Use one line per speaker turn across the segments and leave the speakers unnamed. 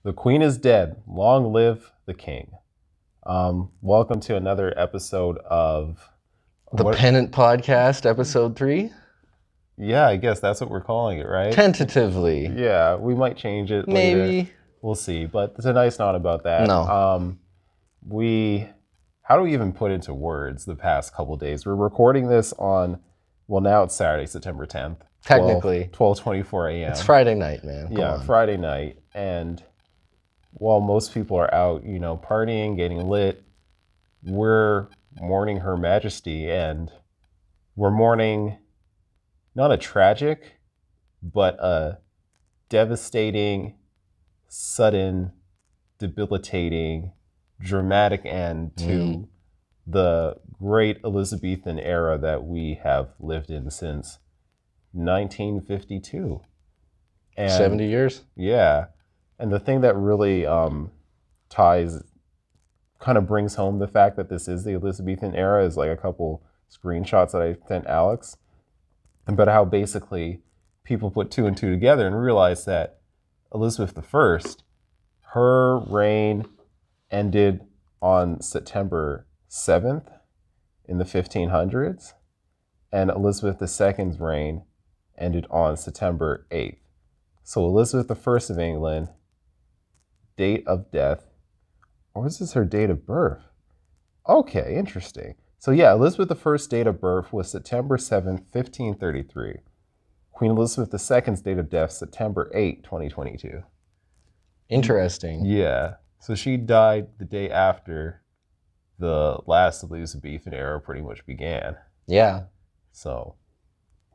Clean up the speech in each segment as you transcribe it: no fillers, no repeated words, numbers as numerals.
The Queen is dead. Long live the King. Welcome to another episode of
The Pennant Podcast, episode 3?
Yeah, I guess that's what we're calling it, right?
Tentatively.
Yeah, we might change it
Maybe.
later. We'll see. But tonight's not about that.
No.
How do we even put into words the past couple days? We're recording this on, well, now it's Saturday, September 10th.
Technically.
12:24 a.m.
It's Friday night, man.
Yeah, Friday night. And while most people are out, partying, getting lit, we're mourning Her Majesty, and we're mourning not a tragic, but a devastating, sudden, debilitating, dramatic end to the great Elizabethan era that we have lived in since 1952. And
70 years?
Yeah. And the thing that really kind of brings home the fact that this is the Elizabethan era is like a couple screenshots that I sent Alex about how basically people put two and two together and realize that Elizabeth I, her reign ended on September 7th in the 1500s, and Elizabeth II's reign ended on September 8th. So Elizabeth I of England, date of death, or is this her date of birth? Okay, interesting. So yeah, Elizabeth I's date of birth was September 7th, 1533. Queen Elizabeth II's date of death, September 8, 2022.
Interesting.
Yeah. So she died the day after the last Elizabethan era pretty much began.
Yeah.
So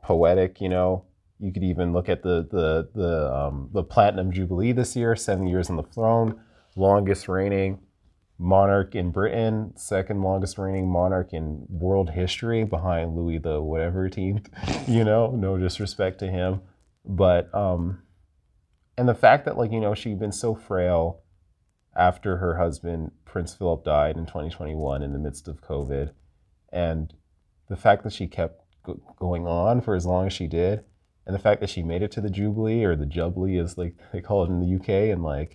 poetic, You could even look at the Platinum Jubilee this year, 7 years on the throne, longest reigning monarch in Britain, second longest reigning monarch in world history behind Louis the whatever-teenth, no disrespect to him. But, and the fact that she'd been so frail after her husband, Prince Philip, died in 2021 in the midst of COVID, and the fact that she kept going on for as long as she did, and the fact that she made it to the Jubilee, or the Jubilee as like they call it in the UK, and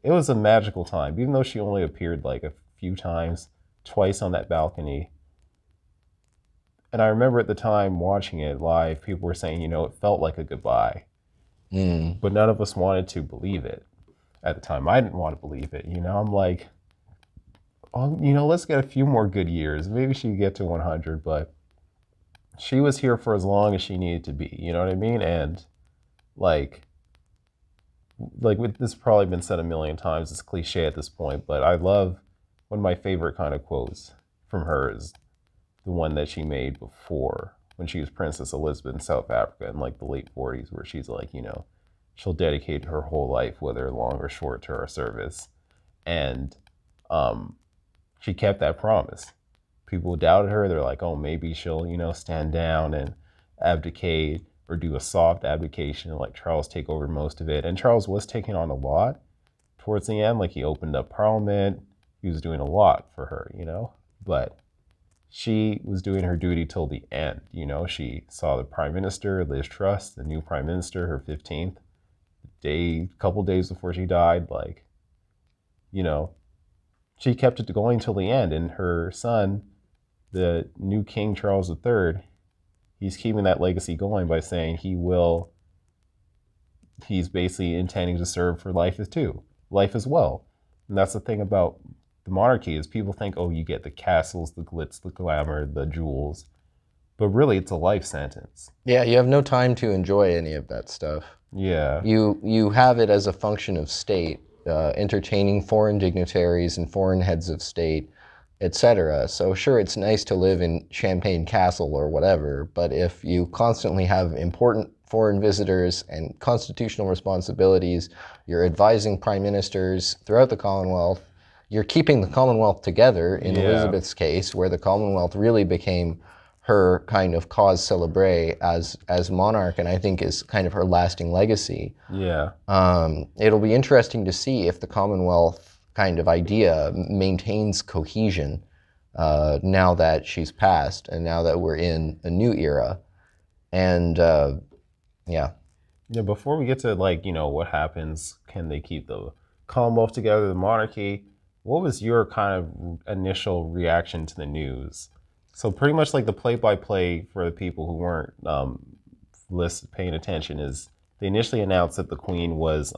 it was a magical time, even though she only appeared like a few times, twice on that balcony. And I remember at the time watching it live, people were saying, it felt like a goodbye. But none of us wanted to believe it at the time. I didn't want to believe it. I'm like, oh, let's get a few more good years. Maybe she could get to 100, but she was here for as long as she needed to be. You know what I mean? And this has probably been said a million times. It's cliche at this point, but I love one of my favorite kind of quotes from her is the one that she made before when she was Princess Elizabeth in South Africa in the late 40s, where she's like, she'll dedicate her whole life, whether long or short, to our service. And she kept that promise. People doubted her. They're like, oh, maybe she'll, stand down and abdicate or do a soft abdication and let Charles take over most of it. And Charles was taking on a lot towards the end. He opened up Parliament. He was doing a lot for her, But she was doing her duty till the end. She saw the Prime Minister, Liz Truss, the new Prime Minister, her 15th couple days before she died. She kept it going till the end. And her son, the new King Charles III, he's keeping that legacy going by saying he's basically intending to serve for life as well. And that's the thing about the monarchy is people think, oh, you get the castles, the glitz, the glamour, the jewels. But really, it's a life sentence.
Yeah, you have no time to enjoy any of that stuff.
Yeah.
You have it as a function of state, entertaining foreign dignitaries and foreign heads of state, etc. So sure, it's nice to live in Champagne Castle or whatever, but if you constantly have important foreign visitors and constitutional responsibilities, you're advising prime ministers throughout the Commonwealth, you're keeping the Commonwealth together in Elizabeth's case, where the Commonwealth really became her kind of cause célèbre as monarch, and I think is kind of her lasting legacy.
Yeah.
It'll be interesting to see if the Commonwealth kind of idea maintains cohesion now that she's passed and now that we're in a new era. And yeah.
Yeah, before we get to like, what happens, can they keep the Commonwealth together, the monarchy? What was your kind of initial reaction to the news? So pretty much like the play-by-play for the people who weren't paying attention is they initially announced that the Queen was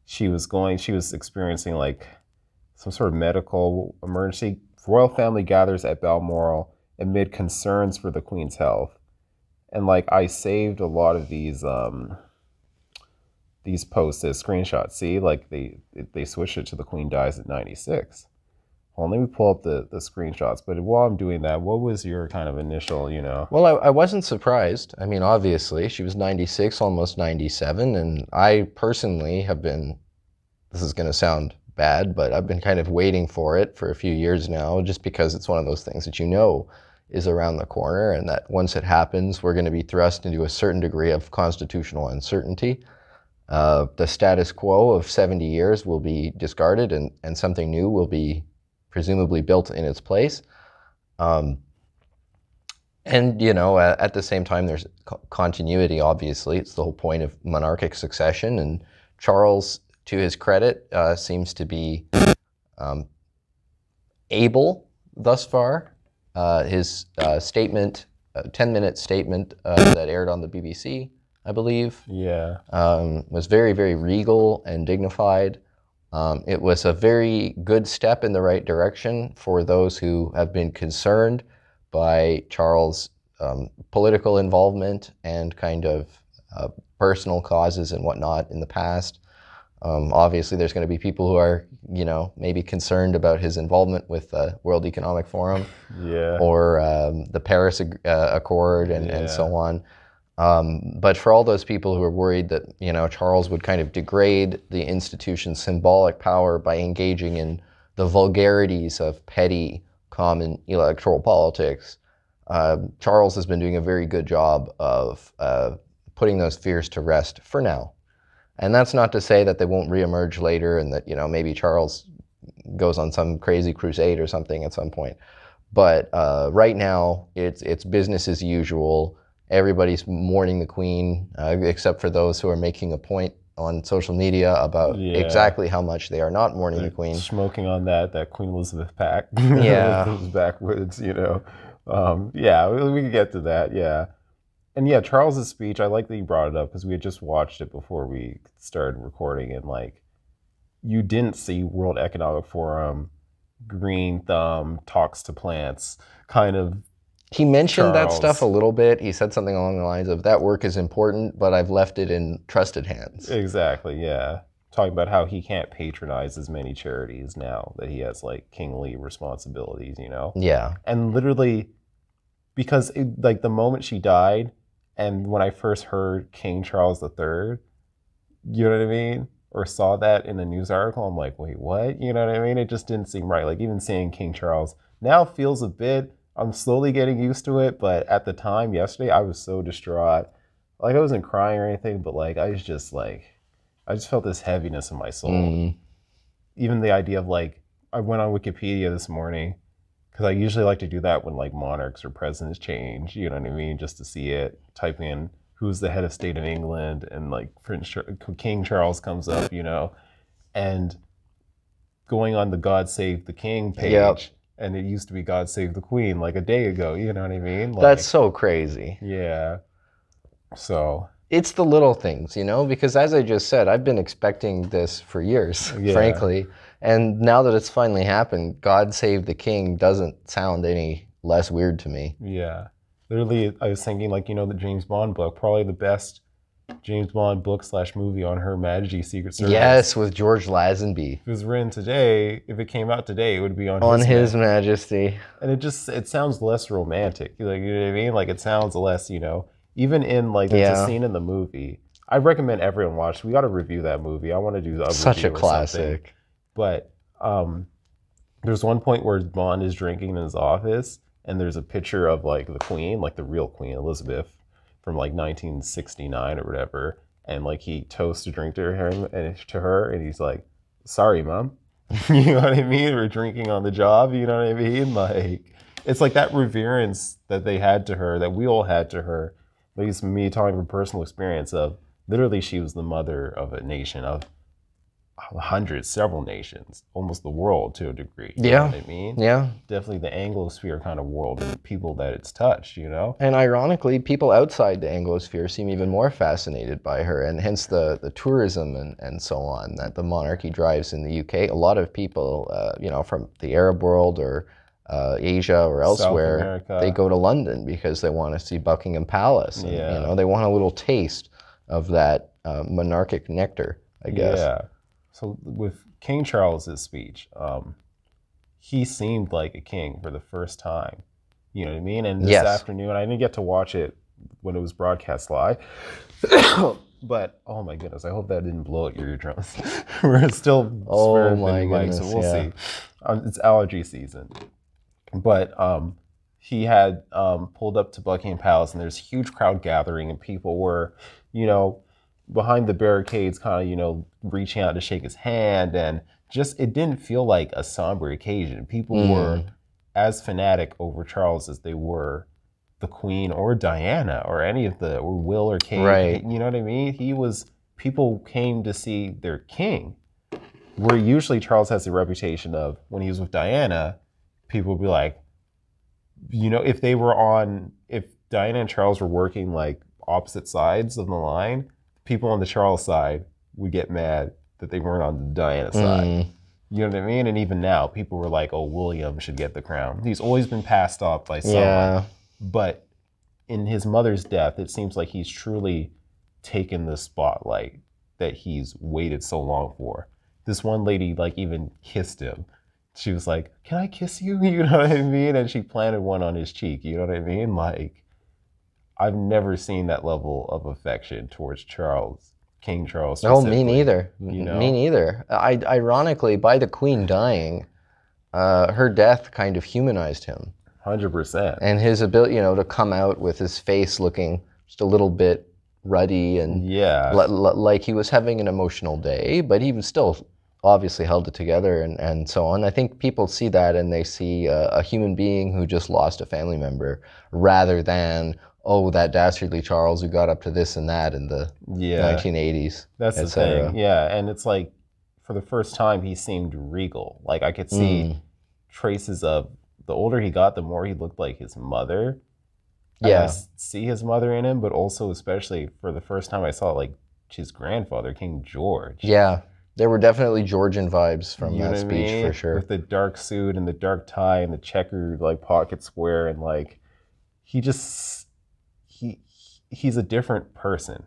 she was experiencing like some sort of medical emergency. Royal family gathers at Balmoral amid concerns for the Queen's health. And like I saved a lot of these posts as screenshots. See, like they switched it to the Queen dies at 96. Well, let me pull up the screenshots. But while I'm doing that, what was your kind of initial?
Well, I wasn't surprised. I mean, obviously, she was 96, almost 97, and I personally have been, this is going to sound bad, but I've been kind of waiting for it for a few years now, just because it's one of those things that is around the corner, and that once it happens, we're going to be thrust into a certain degree of constitutional uncertainty. The status quo of 70 years will be discarded, and something new will be presumably built in its place. And, at the same time, there's continuity, obviously. It's the whole point of monarchic succession. And Charles, to his credit, seems to be able thus far. His statement, 10-minute statement that aired on the BBC, I believe,
Yeah.
was very, very regal and dignified. It was a very good step in the right direction for those who have been concerned by Charles' political involvement and kind of personal causes and whatnot in the past. Obviously, there's going to be people who are, maybe concerned about his involvement with the World Economic Forum
Yeah.
or the Paris Accord and so on. But for all those people who are worried that, Charles would kind of degrade the institution's symbolic power by engaging in the vulgarities of petty, common electoral politics, Charles has been doing a very good job of putting those fears to rest for now. And that's not to say that they won't reemerge later and that, maybe Charles goes on some crazy crusade or something at some point. But right now, it's business as usual. Everybody's mourning the Queen, except for those who are making a point on social media about exactly how much they are not mourning the Queen.
Smoking on that Queen Elizabeth pack.
Yeah.
Those backwoods, Yeah, we can get to that, yeah. And yeah, Charles's speech, I like that you brought it up because we had just watched it before we started recording, and like, you didn't see World Economic Forum, green thumb, talks to plants, kind of.
He mentioned that stuff a little bit. He said something along the lines of, that work is important, but I've left it in trusted hands.
Exactly, yeah. Talking about how he can't patronize as many charities now that he has like kingly responsibilities,
Yeah.
And literally, because like the moment she died, and when I first heard King Charles III, you know what I mean? Or saw that in a news article, I'm like, wait, what? You know what I mean? It just didn't seem right. Like even seeing King Charles now feels a bit, I'm slowly getting used to it, but at the time yesterday, I was so distraught. Like I wasn't crying or anything, but like I just felt this heaviness in my soul. Even the idea of like, I went on Wikipedia this morning because I usually like to do that when like monarchs or presidents change, you know what I mean? Just to see it, type in who's the head of state of England, and like King Charles comes up, and going on the God Save the King page.
Yep.
And it used to be God Save the Queen like a day ago, you know what I mean? Like,
that's so crazy.
Yeah. So.
It's the little things, because as I just said, I've been expecting this for years, frankly. And now that it's finally happened, God Save the King doesn't sound any less weird to me.
Yeah. Literally, I was thinking like, the James Bond book, probably the best James Bond book / movie on Her Majesty's Secret Service.
Yes, with George Lazenby.
If it was written today, if it came out today, it would be
on His Majesty.
And it sounds less romantic. Like, you know what I mean? Like it sounds less, even in like there's a scene in the movie. I recommend everyone watch. We got to review that movie. I want to do
such a classic.
But there's one point where Bond is drinking in his office, and there's a picture of like the Queen, like the real Queen Elizabeth, from like 1969 or whatever, and like he toasts a drink to her, and he's like, "Sorry, Mom," you know what I mean? We're drinking on the job, you know what I mean? Like it's like that reverence that they had to her, that we all had to her, at least me talking from personal experience of literally she was the mother of a nation of hundreds, several nations, almost the world to a degree. You know
Yeah,
what I mean?
yeah.
Definitely the Anglosphere kind of world and people that it's touched, you know?
And ironically, people outside the Anglosphere seem even more fascinated by her, and hence the tourism and so on that the monarchy drives in the UK. A lot of people, you know, from the Arab world or Asia or
South
elsewhere, they
America.
go to London because they want to see Buckingham Palace, and you
Yeah.
know, they want a little taste of that monarchic nectar, I guess.
Yeah. So with King Charles's speech, he seemed like a king for the first time. You know what I mean? And this
Yes.
afternoon, I didn't get to watch it when it was broadcast live. But oh my goodness, I hope that didn't blow out your eardrums. We're still
Oh
swearing the
my
new mic, so
goodness,
we'll
yeah.
see. It's allergy season. But he had pulled up to Buckingham Palace, and there's a huge crowd gathering, and people were, you know, behind the barricades, kind of, you know, reaching out to shake his hand, and just it didn't feel like a somber occasion. People were
Mm,
as fanatic over Charles as they were the Queen or Diana or any of the or Will or Kate.
right.
You know what I mean? He was people came to see their king. Where usually Charles has the reputation of when he was with Diana, people would be like, you know, if Diana and Charles were working like opposite sides of the line, people on the Charles side would get mad that they weren't on the Diana side.
Mm,
You know what I mean? And even now, people were like, oh, William should get the crown. He's always been passed off by someone.
yeah.
But in his mother's death, it seems like he's truly taken the spotlight that he's waited so long for. This one lady, like, even kissed him. She was like, can I kiss you? You know what I mean? And she planted one on his cheek. You know what I mean? Like, I've never seen that level of affection towards Charles, King Charles
Oh, me
specifically.
neither.
You
Me
know?
neither. Ironically, by the Queen dying, her death kind of humanized him,
100%.
and his ability, you know, to come out with his face looking just a little bit ruddy and
Yeah.
like he was having an emotional day, but he was still obviously held it together and so on. I think people see that and they see a human being who just lost a family member rather than, oh, that dastardly Charles who got up to this and that in the
Yeah.
1980s,
That's the thing.
etc.
Yeah. And it's like, for the first time, he seemed regal. Like, I could see
Mm,
traces of the older he got, the more he looked like his mother. And
yeah,
see his mother in him, but also, especially for the first time, I saw like his grandfather, King George.
yeah. There were definitely Georgian vibes from
You know
that
what I
speech for
mean?
sure.
With the dark suit and the dark tie and the checkered like pocket square, and like he just he he's a different person,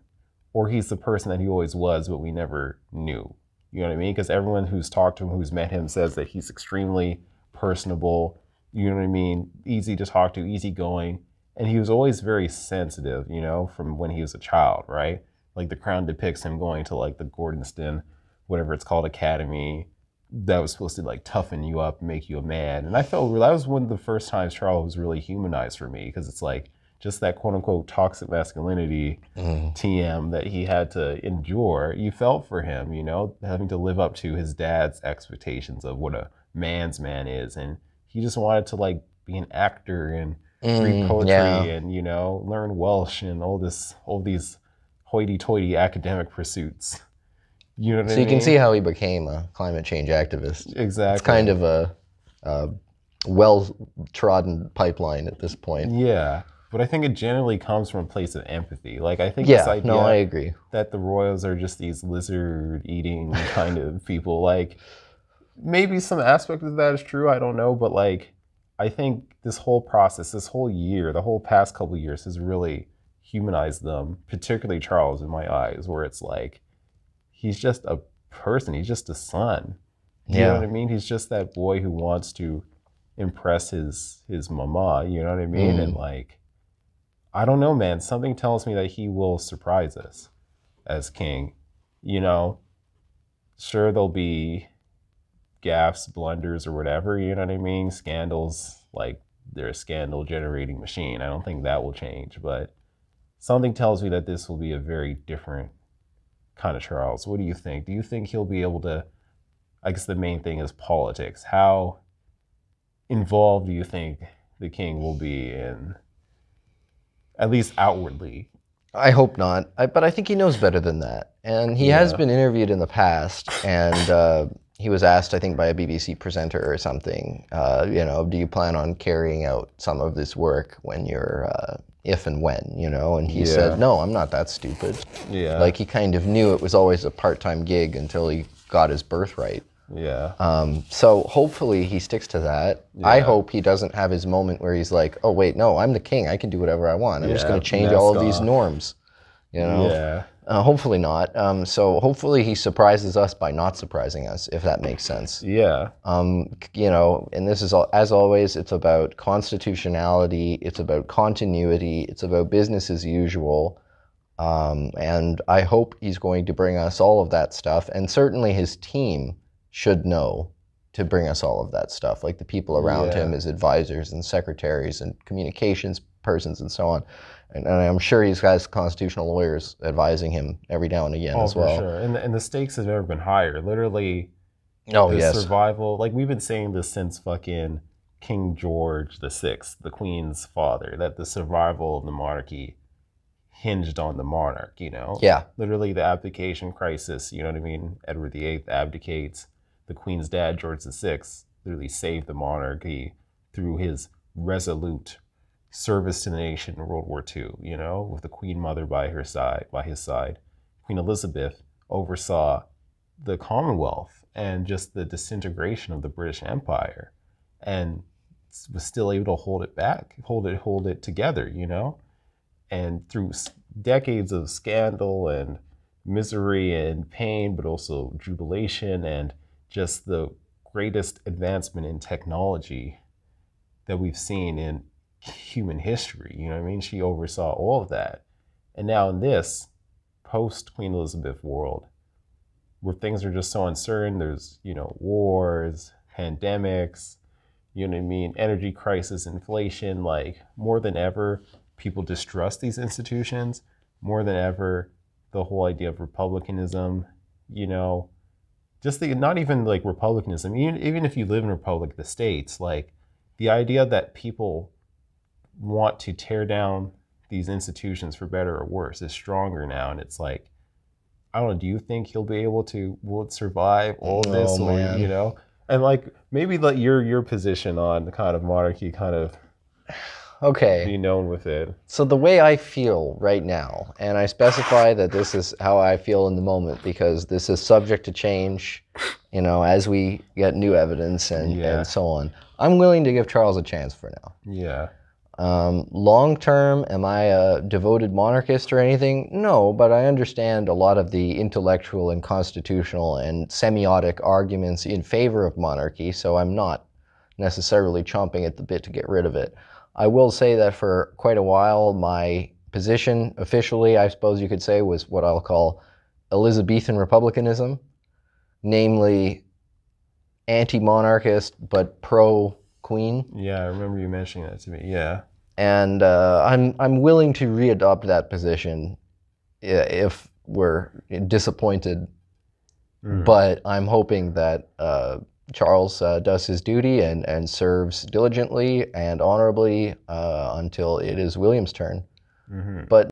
or he's the person that he always was, but we never knew. You know what I mean? Because everyone who's talked to him, who's met him, says that he's extremely personable. You know what I mean? Easy to talk to, easygoing, and he was always very sensitive. You know, from when he was a child, right? Like the Crown depicts him going to like the Gordonston, whatever it's called, academy that was supposed to like toughen you up, make you a man. And I felt that was one of the first times Charles was really humanized for me, because it's like just that quote unquote toxic masculinity
Mm,
TM that he had to endure. You felt for him, you know, having to live up to his dad's expectations of what a man's man is. And he just wanted to like be an actor and read
yeah.
poetry and, you know, learn Welsh and all these hoity toity academic pursuits. You know what
So
I
you can see
mean?
how he became a climate change activist. It's kind
Exactly.
of a well-trodden pipeline at this point.
Yeah. But I think it generally comes from a place of empathy. Like, I think this
Yeah, no, I
idea
agree.
that the royals are just these lizard eating kind of people, like, maybe some aspect of that is true. I don't know. But, like, I think this whole process, this whole year, the whole past couple of years has really humanized them, particularly Charles in my eyes, where it's like, he's just a person. He's just a son. You know what
Yeah.
I mean? He's just that boy who wants to impress his mama. You know what I mean? And
Mm,
like, I don't know, man. Something tells me that he will surprise us as king. You know, sure there'll be gaffes, blunders, or whatever. You know what I mean? Scandals, like they're a scandal generating machine. I don't think that will change, but something tells me that this will be a very different kind of Charles. What do you think? Do you think he'll be able to? I guess the main thing is politics. How involved do you think the king will be in, at least outwardly,
I hope not. But I think he knows better than that. And he has
Yeah.
been interviewed in the past, and he was asked, I think, by a BBC presenter or something, do you plan on carrying out some of this work when you're, if and when, And he said,
Yeah.
no, I'm not that stupid.
Yeah.
Like, he kind of knew it was always a part-time gig until he got his birthright.
Yeah.
So hopefully he sticks to that. I
Yeah.
hope he doesn't have his moment where he's like, oh, wait, no, I'm the king. I can do whatever I want. I'm just
Yeah.
going to change all
Mask
of these
off.
norms,
Yeah.
Hopefully not. So hopefully he surprises us by not surprising us, if that makes sense.
Yeah.
And this is, as always, it's about constitutionality, it's about continuity, it's about business as usual. And I hope he's going to bring us all of that stuff. And certainly his team should know to bring us all of that stuff, like the people around him,
Yeah.
his advisors and secretaries and communications persons and so on. And I'm sure he's got constitutional lawyers advising him every now and again
Oh,
as
for
well.
sure. And the stakes have never been higher. Literally,
Oh,
the
yes.
survival, like we've been saying this since fucking King George the Sixth, the Queen's father, that the survival of the monarchy hinged on the monarch,
Yeah.
Literally the abdication crisis, you know what I mean? Edward VIII abdicates. The Queen's dad, George the Sixth, literally saved the monarchy through his resolute service to the nation in World War II, with the Queen Mother by his side. Queen Elizabeth oversaw the Commonwealth and just the disintegration of the British Empire, and was still able to hold it back, hold it together, And through decades of scandal and misery and pain, but also jubilation and just the greatest advancement in technology that we've seen in human history. You know what I mean? She oversaw all of that. And now in this post Queen Elizabeth world, where things are just so uncertain, there's, wars, pandemics, you know what I mean, energy crisis, inflation, like more than ever, people distrust these institutions. More than ever, the whole idea of republicanism, just not even like republicanism, even if you live in Republic of the States, like the idea that people want to tear down these institutions for better or worse is stronger now. And it's like, I don't know, do you think he'll be able to, will it survive all of this?
Oh,
Or,
man.
and like maybe let your position on the kind of monarchy kind of
Okay.
be known with it.
So the way I feel right now, and I specify that this is how I feel in the moment because this is subject to change, as we get new evidence and so on. I'm willing to give Charles a chance for now.
Yeah.
Long term, am I a devoted monarchist or anything? No, but I understand a lot of the intellectual and constitutional and semiotic arguments in favor of monarchy, so I'm not necessarily chomping at the bit to get rid of it. I will say that for quite a while, my position officially, I suppose you could say, was what I'll call Elizabethan republicanism, namely anti-monarchist but pro-queen.
Yeah, I remember you mentioning that to me. Yeah.
And I'm willing to readopt that position if we're disappointed. But I'm hoping that Charles does his duty and serves diligently and honorably until it is William's turn. But